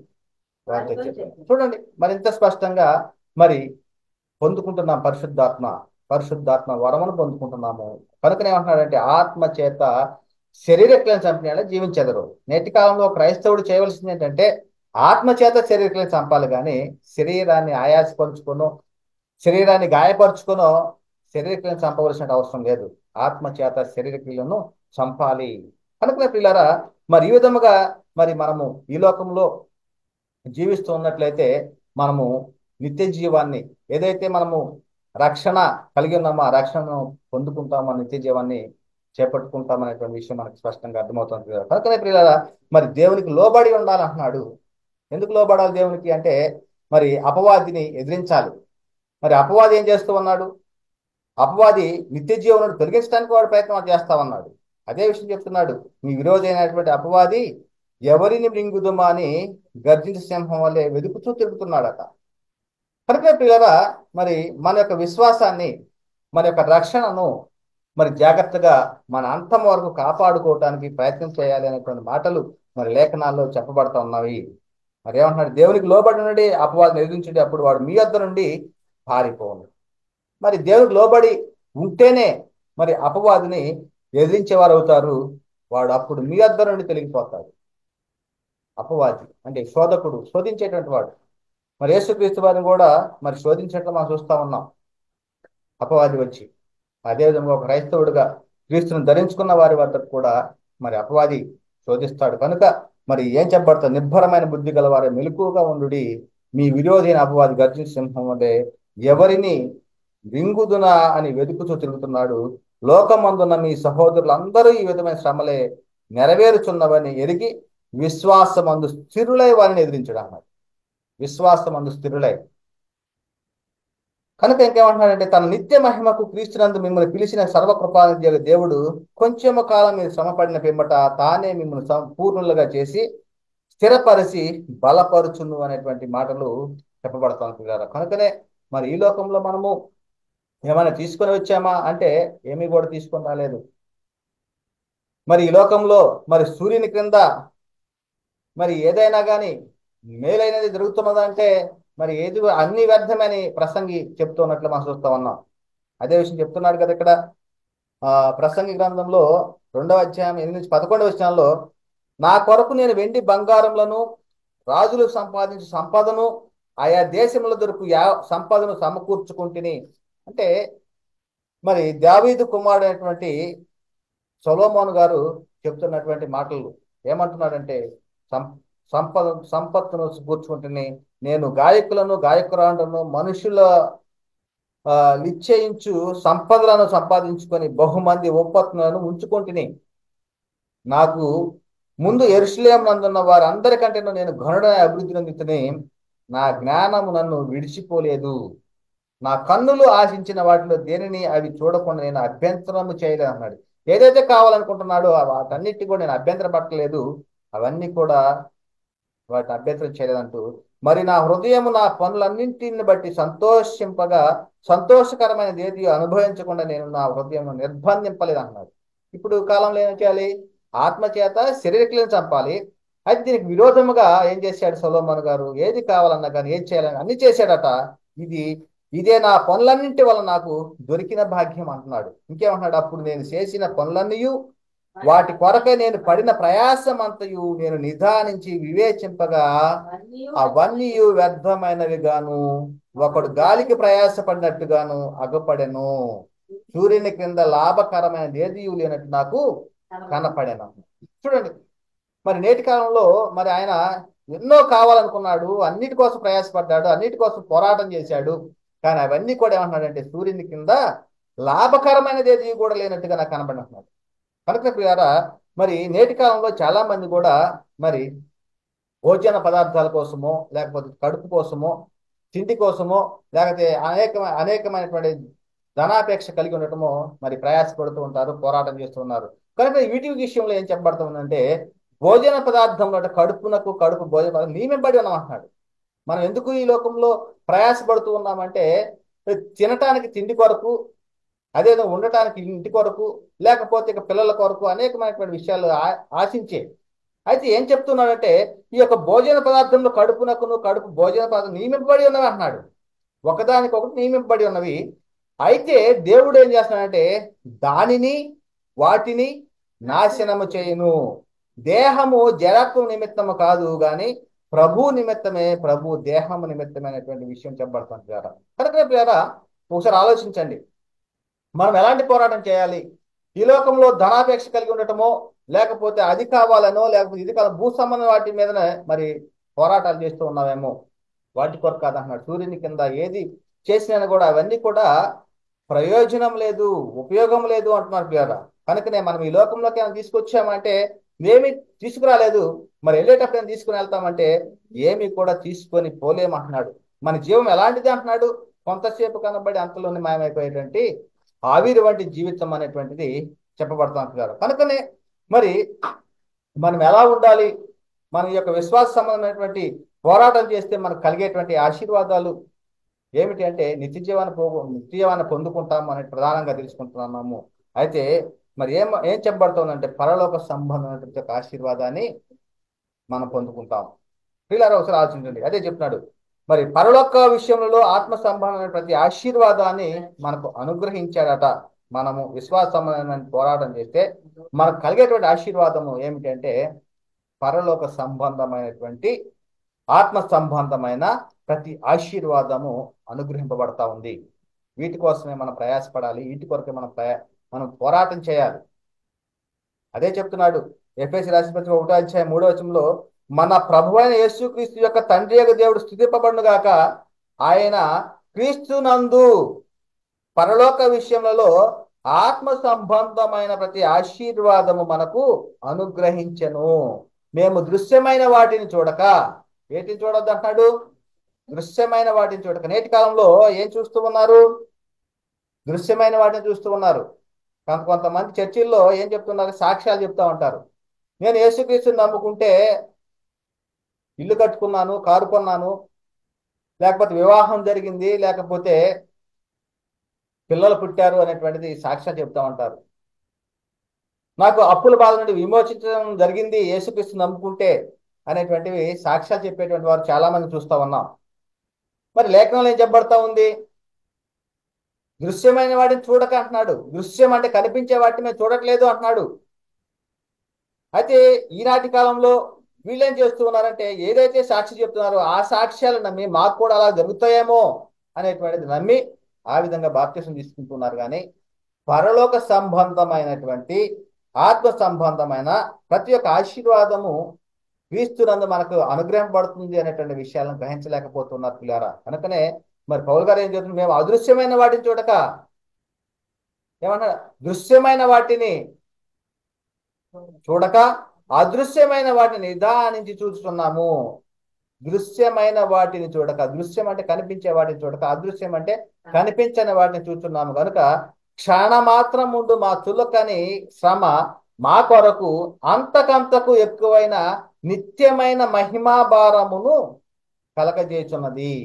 వార్త చెప్పారు. చూడండి, మరింత స్పష్టంగా మరి పొందుకుంటున్నాం పరిశుద్ధాత్మ వరమును పొందుకుంటున్నాము. కనుకనే ఏమంటున్నాడంటే ఆత్మ చేత శరీరక్రియలను చంపిన జీవించెదరు. నేటి కాలంలో క్రైస్తవుడు చేయవలసింది ఏంటంటే ఆత్మ చేత శరీరక్రియలను చంపాలి, కానీ శరీరాన్ని ఆయాసపరుచుకునో శరీరాన్ని గాయపరుచుకునో శరీరక్రియలను చంపవలసిన అవసరం లేదు. ఆత్మ చేత శరీరక్రియలను చంపాలి. కనుక పిల్లరా మరి ఈ విధముగా మరి మనము ఈ లోకంలో జీవిస్తూ ఉన్నట్లయితే మనము నిత్య జీవాన్ని, ఏదైతే మనము రక్షణ కలిగి ఉన్నామో ఆ రక్షణను పొందుకుంటామో, నిత్య జీవాన్ని చేపట్టుకుంటామనేటువంటి విషయం మనకు స్పష్టంగా అర్థమవుతుంది. కనుకనే పిల్లరా మరి దేవునికి లోబడి ఉండాలంటున్నాడు. ఎందుకు లోబడాలి దేవునికి అంటే మరి అపవాదిని ఎదిరించాలి. మరి అపవాది ఏం చేస్తూ ఉన్నాడు? అపవాది నిత్య జీవనాన్ని తొలగించడానికి వాడు ప్రయత్నం చేస్తా ఉన్నాడు. అదే విషయం చెప్తున్నాడు, మీ విరోధి అయినటువంటి అపవాది ఎవరిని మృంగుదుమా అని గర్జించే సింహం వల్లే వెతుకుతూ తిరుగుతున్నాడట. కనుక పిల్లరా మరి మన యొక్క విశ్వాసాన్ని, మన యొక్క రక్షణను మరి జాగ్రత్తగా మన అంతం వరకు కాపాడుకోవటానికి ప్రయత్నం చేయాలి అనేటువంటి మాటలు మరి లేఖనాల్లో చెప్పబడతా ఉన్నవి. మరి ఏమంటున్నాడు? దేవునికి లోబడి నుండి అపవాదిని ఎదిరించండి, అప్పుడు వాడు మీ వద్ద నుండి పారిపోను. మరి దేవునికి లోబడి ఉంటేనే మరి అపవాదిని ఎదిరించేవారు అవుతారు. వాడు అప్పుడు మీ వద్ద నుండి తొలగిపోతాడు. అపవాది అంటే శోధకుడు, శోధించేటువంటి వాడు. మరి యేసుక్రీస్తు వారిని కూడా మరి శోధించట్లు మనం చూస్తా ఉన్నాం. అపవాది వచ్చి అదేవిధంగా ఒక క్రైస్తవుడిగా క్రీస్తుని ధరించుకున్న వారి వద్దకు కూడా మరి అపవాది శోధిస్తాడు. కనుక మరి ఏం చెప్పబడతారు? నిర్భరమైన బుద్ధి గల వారి మెలకువగా ఉండుడి, మీ విరోధి అయిన అపవాది గర్జించే సింహం వలె ఎవరిని వింగుదునా అని వెతుకుతూ తిరుగుతున్నాడు. లోకమందున్న మీ సహోదరులందరూ ఈ విధమైన శ్రమలే నెరవేరుచున్నవని ఎరిగి విశ్వాసమందు స్థిరులై వారిని ఎదిరించడం అన్నది. విశ్వాసమందు స్థిరులై. కనుక ఇంకేమంటున్నాడంటే తన నిత్య మహిమకు క్రీస్తునందు మిమ్మల్ని పిలిచిన సర్వకృపానిధి దేవుడు కొంచెము కాలం మీరు శ్రమపడిన పిమ్మట తానే మిమ్మల్ని సంపూర్ణులుగా చేసి స్థిరపరిచి బలపరుచును అనేటువంటి మాటలు చెప్పబడతాను. కనుకనే మరి ఈ లోకంలో మనము ఏమైనా తీసుకొని వచ్చామా అంటే ఏమీ కూడా తీసుకొని రాలేదు. మరి ఈ లోకంలో మరి సూర్యుని క్రింద మరి ఏదైనా కానీ మేలైనది జరుగుతున్నదంటే మరి ఏది అన్ని వ్యర్థమని ప్రసంగి చెప్తున్నట్లు మనం చూస్తా ఉన్నాం. అదే విషయం చెప్తున్నాడు కదా ఇక్కడ ఆ ప్రసంగి గ్రంథంలో 2వ అధ్యాయం 8 నుంచి 11 వచనాల్లో, నా కొరకు నేను వెండి బంగారములను రాజులు సంపాదించు సంపదను ఆయా దేశముల దొరకు సంపదను సమకూర్చుకుంటుని. అంటే మరి దావీదు కుమారుడైనటువంటి సొలొమోను గారు చెప్తున్నటువంటి మాటలు ఏమంటున్నాడంటే, సం సంపత్తును కూర్చుకుంటుని, నేను గాయకులను గాయకురాండ్రను మనుషుల నిశ్చయించు సంపదలను సంపాదించుకొని బహుమంది ఉపపత్నులను ఉంచుకుంటుని. నాకు ముందు యెరూషలేము నందున్న వారందరికంటే నేను ఘనుడైన అభివృద్ధి నొందితిని. నా జ్ఞానము నన్ను విడిచిపోలేదు. నా కన్నులు ఆశించిన వాటిలో దేనిని అవి చూడకుండా నేను అభ్యంతరము చేయలేదు అన్నాడు. ఏదైతే కావాలనుకుంటున్నాడో వాటన్నిటి కూడా నేను అభ్యంతర పట్టలేదు, అవన్నీ కూడా వాటిని అభ్యంతరం చేయలేదంటూ, మరి నా హృదయము నా పనులన్నింటిని బట్టి సంతోషింపగా సంతోషకరమైనది ఏది అనుభవించకుండా నేను నా హృదయం నిర్బంధింపలేదు అన్నాడు. ఇప్పుడు కాలంలో ఏం చేయాలి? ఆత్మచేత శరీరక్రియలను చంపాలి. అయితే దీనికి విరోధముగా ఏం చేశాడు సొలొమోను గారు? ఏది కావాలన్నా కానీ ఏది చేయాలని అన్ని చేశాడట. ఇది ఇదే నా పనులన్నింటి వల్ల నాకు దొరికిన భాగ్యం అంటున్నాడు. ఇంకేమంటున్నాడు? అప్పుడు నేను చేసిన పనులన్నీ వాటి కొరకై నేను పడిన ప్రయాసం అంతయు నేను నిదానించి వివేచింపగా అవన్నీ వ్యర్థమైనవి గాను ఒకడు గాలికి ప్రయాసపడినట్టుగాను అగపడెను. సూర్యుని క్రింద లాభకరమైన ఏది లేనట్టు నాకు కనపడెను. చూడండి, మరి నేటి కాలంలో మరి ఆయన ఎన్నో కావాలనుకున్నాడు, అన్నిటి కోసం ప్రయాసపడ్డాడు, అన్నిటి కోసం పోరాటం చేశాడు. కానీ అవన్నీ కూడా ఏమంటున్నాడంటే సూర్యుని కింద లాభకరమైనది ఏది కూడా లేనట్టుగా నాకు కనబడినట్టున్నాడు. కనుక ప్రియారా, మరి నేటి కాలంలో చాలా మంది కూడా మరి భోజన పదార్థాల కోసమో లేకపోతే కడుపు కోసమో తిండి కోసమో లేకపోతే అనేకమైనటువంటి ధనాపేక్ష కలిగి ఉండటమో మరి ప్రయాసపడుతూ ఉంటారు, పోరాటం చేస్తూ ఉన్నారు. కనుక వీటి విషయంలో ఏం చెప్పబడుతుందంటే, భోజన పదార్థంలో కడుపు భోజన పదార్థం నియమింపబడి ఉన్నామంటున్నాడు. మనం ఎందుకు ఈ లోకంలో ప్రయాసపడుతూ ఉన్నామంటే తినటానికి తిండి కొరకు, అదేదో ఉండటానికి ఇంటి కొరకు, లేకపోతే ఇక పిల్లల కొరకు అనేకమైనటువంటి విషయాలు ఆశించే. అయితే ఏం చెప్తున్నాడంటే ఈ యొక్క భోజన పదార్థంలో కడుపు భోజన పదార్థం నియమింపబడి ఉన్నవి అంటున్నాడు. ఒకదానికొకటి నియమింపబడి ఉన్నవి. అయితే దేవుడు ఏం చేస్తున్నాడంటే వాటిని నాశనము చేయును. దేహము జడత్వం నిమిత్తము కాదు గాని ప్రభు నిమిత్తమే, ప్రభు దేహము నిమిత్తమైనటువంటి విషయం చెప్పబడుతుంది ప్రియారా. కనుక ప్రియారా, ఒకసారి ఆలోచించండి, మనం ఎలాంటి పోరాటం చేయాలి? ఈ లోకంలో ధనాపేక్ష కలిగి ఉండటమో లేకపోతే అది కావాలనో లేకపోతే ఇది కాదు భూ సంబంధం వాటి మీదనే మరి పోరాటాలు చేస్తూ ఉన్నామేమో. వాటి కొరకు కాదంటున్నాడు. సూర్యుని కింద ఏది చేసినా కూడా అవన్నీ కూడా ప్రయోజనం లేదు, ఉపయోగం లేదు అంటున్నారు ప్రియారా. కనుకనే మనం ఈ లోకంలోకి ఏమైనా తీసుకొచ్చామంటే ఏమి తీసుకురాలేదు, మరి వెళ్ళేటప్పుడు ఏం తీసుకుని వెళ్తామంటే ఏమి కూడా తీసుకొని పోలేమంటున్నాడు. మన జీవం ఎలాంటిది అంటున్నాడు? కొంతసేపు కనబడి అంతలోనే మాయమైపోయేటువంటి ఆవిరి వంటి జీవితం అనేటువంటిది చెప్పబడుతుంటారు. కనుకనే మరి మనం ఎలా ఉండాలి? మన యొక్క విశ్వాస సంబంధమైనటువంటి పోరాటం చేస్తే మనకు కలిగేటువంటి ఆశీర్వాదాలు ఏమిటి అంటే నిత్య జీవాన్ని పొందుకుంటాము అనేది ప్రధానంగా తెలుసుకుంటున్నాము. అయితే మరి ఏం చెప్పబడుతుందంటే పరలోక సంబంధమైనటువంటి ఒక ఆశీర్వాదాన్ని మనం పొందుకుంటాం. పిల్లలు ఒకసారి ఆలోచించండి. అదే చెప్తున్నాడు, మరి పరలోక విషయంలో ఆత్మ సంబంధమైన ప్రతి ఆశీర్వాదాన్ని మనకు అనుగ్రహించాడట. మనము విశ్వాస సంబంధమైన పోరాటం చేస్తే మనకు కలిగేటువంటి ఆశీర్వాదము ఏమిటంటే పరలోక సంబంధమైనటువంటి ఆత్మ సంబంధమైన ప్రతి ఆశీర్వాదము అనుగ్రహింపబడతా ఉంది. వీటి కోసమే మనం ప్రయాసపడాలి, వీటి కొరకే మనం పోరాటం చేయాలి. అదే చెప్తున్నాడు ఎఫెసీ రాసిన పత్రిక 1వ అధ్యాయం 3వ వచనంలో, మన ప్రభువైన యేసుక్రీస్తు యొక్క తండ్రి యొక్క దేవుడు స్తుతింపబడును గాక, ఆయన క్రీస్తునందు పరలోక విషయములలో ఆత్మ సంబంధమైన ప్రతి ఆశీర్వాదము మనకు అనుగ్రహించెను. మేము దృశ్యమైన వాటిని చూడక, వేటిని చూడొద్దు అంటున్నాడు? దృశ్యమైన వాటిని చూడక. నేటి కాలంలో ఏం చూస్తూ ఉన్నారు? దృశ్యమైన వాటిని చూస్తూ ఉన్నారు. కొంతమంది చర్చిల్లో ఏం చెప్తున్నారు? సాక్ష్యాలు చెప్తా ఉంటారు. నేను యేసుక్రీస్తుని నమ్ముకుంటే ఇల్లు కట్టుకున్నాను, కారు కొన్నాను, లేకపోతే వివాహం జరిగింది, లేకపోతే పిల్లలు పుట్టారు అనేటువంటిది సాక్ష్యాలు చెప్తా ఉంటారు. నాకు అప్పుల బాధ నుండి విమోచించడం జరిగింది యేసుక్రీస్తు నమ్ముకుంటే అనేటువంటివి సాక్ష్యాలు చెప్పేటువంటి వారు చాలా మంది చూస్తా ఉన్నాం. మరి లేఖనంలో ఏం చెప్పబడతా ఉంది? దృశ్యమైన వాటిని చూడక అంటున్నాడు. దృశ్యం అంటే కనిపించే వాటిని మేము చూడట్లేదు అంటున్నాడు. అయితే ఈనాటి కాలంలో వీళ్ళేం చేస్తూ ఉన్నారంటే ఏదైతే సాక్షి చెప్తున్నారో ఆ సాక్ష్యాలు నమ్మి మాకు కూడా అలా జరుగుతాయేమో అనేటువంటిది నమ్మి ఆ విధంగా బాప్తిసం తీసుకుంటున్నారు. కానీ పరలోక సంబంధమైనటువంటి ఆత్మ సంబంధమైన ప్రతి ఒక్క ఆశీర్వాదము క్రీస్తునందు మనకు అనుగ్రహింపబడుతుంది అనేటువంటి విషయాలను గ్రహించలేకపోతున్నారు పిల్లారా. కనుకనే మరి పౌలు గారు ఏం చెప్తున్నారు? మేము అదృశ్యమైన వాటిని చూడక ఏమన్నా దృశ్యమైన వాటిని చూడక అదృశ్యమైన వాటిని నిదానించి చూస్తున్నాము. దృశ్యమైన వాటిని చూడక, దృశ్యం అంటే కనిపించే వాటిని చూడక, అదృశ్యం అంటే కనిపించని వాటిని చూస్తున్నాము కనుక క్షణమాత్రం ముందు మా చులకని శ్రమ మా కొరకు అంతకంతకు ఎక్కువైన నిత్యమైన మహిమాభారమును కలగజేస్తున్నది.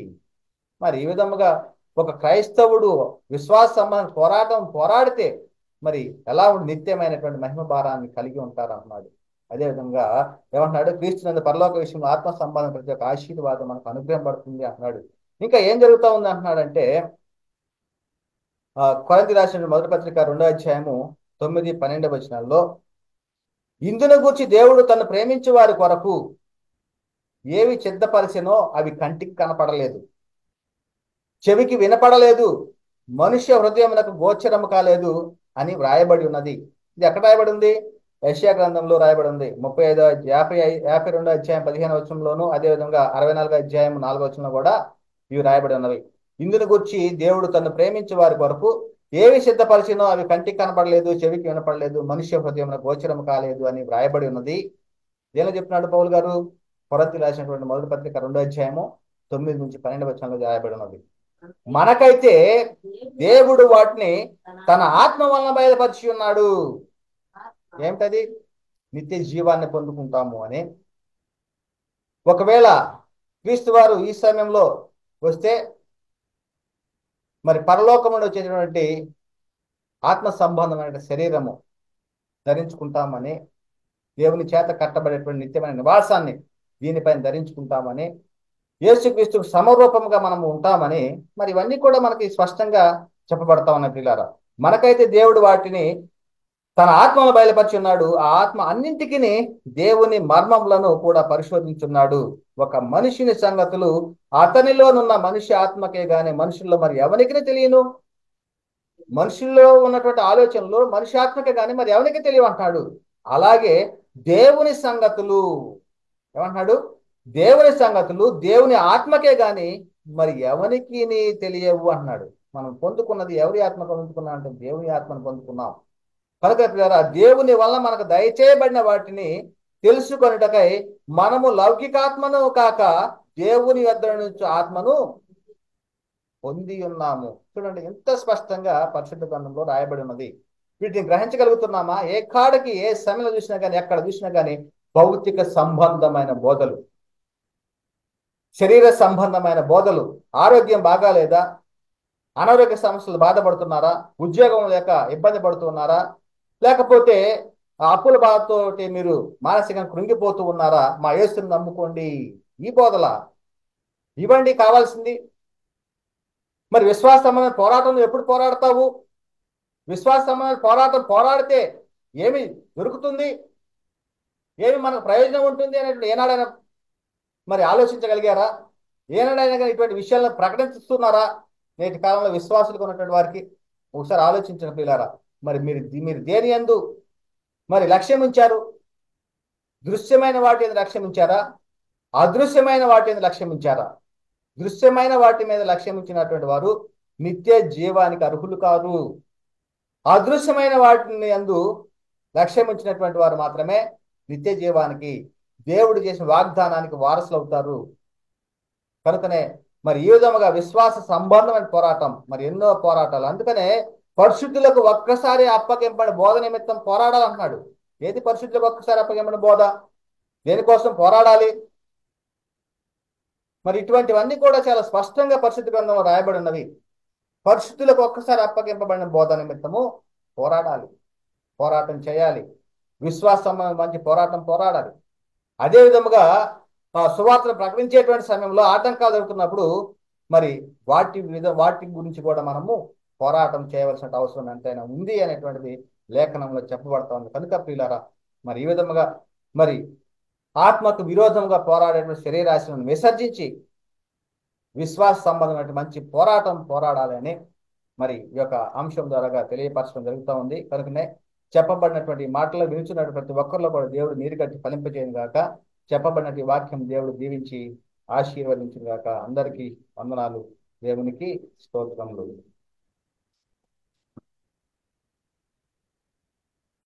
మరి ఈ విధముగా ఒక క్రైస్తవుడు విశ్వాస సంబంధం పోరాడితే మరి ఎలా నిత్యమైనటువంటి మహిమ భారాన్ని కలిగి ఉంటారన్నాడు. అదేవిధంగా ఏమంటున్నాడు? క్రీస్తునందు పరలోక విషయంలో ఆత్మ సంబంధం ప్రతి ఒక్క ఆశీర్వాదం మనకు అనుగ్రహపడుతుంది అంటున్నాడు. ఇంకా ఏం జరుగుతూ ఉంది అంటున్నాడంటే కొరింథీ రాసిన మొదటి పత్రిక 2వ అధ్యాయము 9-12 వచనాల్లో ఇందును గూర్చి దేవుడు తను ప్రేమించే వారి కొరకు ఏవి సిద్ధపరిచెనో అవి కంటికి కనపడలేదు, చెవికి వినపడలేదు, మనుష్య హృదయమునకు గోచరము కాలేదు అని వ్రాయబడి ఉన్నది. ఇది ఎక్కడ రాయబడి ఉంది? యెషయా గ్రంథంలో రాయబడి ఉంది. 52వ అధ్యాయం 15వ వచనంలోను, అదేవిధంగా 64వ అధ్యాయం 4వ వచనంలో కూడా ఇవి రాయబడి ఉన్నవి. ఇందును గురించి దేవుడు తను ప్రేమించే వారి కొరకు ఏవి సిద్ధపరిచినో అవి కంటికి కనపడలేదు, చెవికి వినపడలేదు, మనుష్య హృదయమునకు గోచరము కాలేదు అని వ్రాయబడి ఉన్నది. ఏమని చెప్తున్నాడు పౌలు గారు? కొరింథీయులకు రాసినటువంటి మొదటి పత్రిక 2వ అధ్యాయము 9-12 వచనంలో రాయబడి ఉన్నది. మనకైతే దేవుడు వాటిని తన ఆత్మ వలన బయలుపరిచి ఉన్నాడు. ఏమిటది? నిత్య జీవాన్ని పొందుకుంటాము అని. ఒకవేళ క్రీస్తు వారు ఈ సమయంలో వస్తే మరి పరలోకం నుండి వచ్చేటటువంటి ఆత్మ సంబంధమైన శరీరము ధరించుకుంటామని, దేవుని చేత కట్టబడేటువంటి నిత్యమైన నివాసాన్ని దీనిపైన ధరించుకుంటామని, యేసుక్రీస్తుకు సమరూపంగా మనము ఉంటామని మరి ఇవన్నీ కూడా మనకి స్పష్టంగా చెప్పబడతా ఉన్నాయి పిల్లారా. మనకైతే దేవుడు వాటిని తన ఆత్మను బయలుపరిచి ఉన్నాడు. ఆ ఆత్మ అన్నింటికి దేవుని మర్మములను కూడా పరిశోధించున్నాడు. ఒక మనిషిని సంగతులు అతనిలోనున్న మనిషి ఆత్మకే గాని మనుషుల్లో మరి ఎవరికి తెలియను. మనుషుల్లో ఉన్నటువంటి ఆలోచనలు మనిషి ఆత్మకే గాని మరి ఎవరికి తెలియవంటాడు. అలాగే దేవుని సంగతులు ఏమంటున్నాడు? దేవుని సంగతులు దేవుని ఆత్మకే గాని మరి ఎవరికి తెలియవు అంటున్నాడు. మనం పొందుకున్నది ఎవరి ఆత్మ పొందుకున్నాం అంటే దేవుని ఆత్మను పొందుకున్నాం. కనుక దేవుని వల్ల మనకు దయచేయబడిన వాటిని తెలుసుకొనుటకై మనము లౌకికాత్మను కాక దేవుని వద్ద నుంచి ఆత్మను పొంది ఉన్నాము. చూడండి ఎంత స్పష్టంగా పరిశుద్ధ గ్రంథంలో రాయబడి ఉన్నది. వీటిని గ్రహించగలుగుతున్నామా? ఏ కాడకి ఏ సమయంలో చూసినా కానీ ఎక్కడ చూసినా కానీ భౌతిక సంబంధమైన బోధలు, శరీర సంబంధమైన బోధలు. ఆరోగ్యం బాగాలేదా? అనారోగ్య సమస్యలు బాధపడుతున్నారా? ఉద్యోగం లేక ఇబ్బంది పడుతున్నారా? లేకపోతే అప్పుల బాధతోటి మీరు మానసికంగా కృంగిపోతూ ఉన్నారా? మా యేసుని నమ్ముకోండి. ఈ బోధల ఇవ్వండి కావాల్సింది. మరి విశ్వాస సంబంధమైన పోరాటంలో ఎప్పుడు పోరాడతావు? విశ్వాస సంబంధమైన పోరాడితే ఏమి దొరుకుతుంది, ఏమి మనకు ప్రయోజనం ఉంటుంది అనేటువంటి ఏనాడైనా మరి ఆలోచించగలిగారా? ఏనాడైనా కానీ ఇటువంటి విషయాలను ప్రకటిస్తున్నారా? నేటి కాలంలో విశ్వాసులకు ఉన్నటువంటి వారికి ఒకసారి ఆలోచించిన పిల్లారా. మరి మీరు దేని యందు మరి లక్ష్యం ఉంచారు? దృశ్యమైన వాటి మీద లక్ష్యం ఉంచారా? అదృశ్యమైన వాటి మీద లక్ష్యం ఉంచారా? దృశ్యమైన వాటి మీద లక్ష్యం ఉంచినటువంటి వారు నిత్య జీవానికి అర్హులు కాదు. అదృశ్యమైన వాటిని యందు లక్ష్యం ఉంచినటువంటి వారు మాత్రమే నిత్య జీవానికి, దేవుడు చేసిన వాగ్దానానికి వారసులు అవుతారు. కనుకనే మరి ఈ విధముగా విశ్వాస సంబంధమైన పోరాటం, మరి ఎన్నో పోరాటాలు. అందుకనే పరిశుద్ధులకు ఒక్కసారి అప్పగింపబడిన బోధ నిమిత్తం పోరాడాలంటున్నాడు. ఏది పరిశుద్ధులకు ఒక్కసారి అప్పగింపబడిన బోధ? దేనికోసం పోరాడాలి? మరి ఇటువంటివన్నీ కూడా చాలా స్పష్టంగా పరిశుద్ధ గ్రంథంలో రాయబడి ఉన్నవి. పరిశుద్ధులకు ఒక్కసారి అప్పగింపబడిన బోధ నిమిత్తము పోరాడాలి, పోరాటం చేయాలి. విశ్వాసం మంచి పోరాటం పోరాడాలి. అదే విధముగా సువార్తను ప్రకటించేటువంటి సమయంలో ఆటంకాలు జరుగుతున్నప్పుడు మరి వాటి గురించి కూడా మనము పోరాటం చేయవలసిన అవసరం ఎంతైనా ఉంది అనేటువంటిది లేఖనంలో చెప్పబడతా ఉంది. కనుక ప్రియులారా, మరి ఈ విధముగా మరి ఆత్మకు విరోధంగా పోరాడేటువంటి శరీరాశలను విసర్జించి విశ్వాస సంబంధమైన మంచి పోరాటం పోరాడాలని మరి ఈ యొక్క అంశం ద్వారా తెలియపరచడం జరుగుతూ ఉంది. కనుకనే చెప్పబడినటువంటి మాటలు వినిచున్నటువంటి ప్రతి ఒక్కరిలో కూడా దేవుడు నీరు కట్టి ఫలింపజేయను గాక. చెప్పబడినటువంటి వాక్యం దేవుడు దీవించి ఆశీర్వదించిన గాక. అందరికీ వందనాలు. దేవునికి స్తోత్రములు.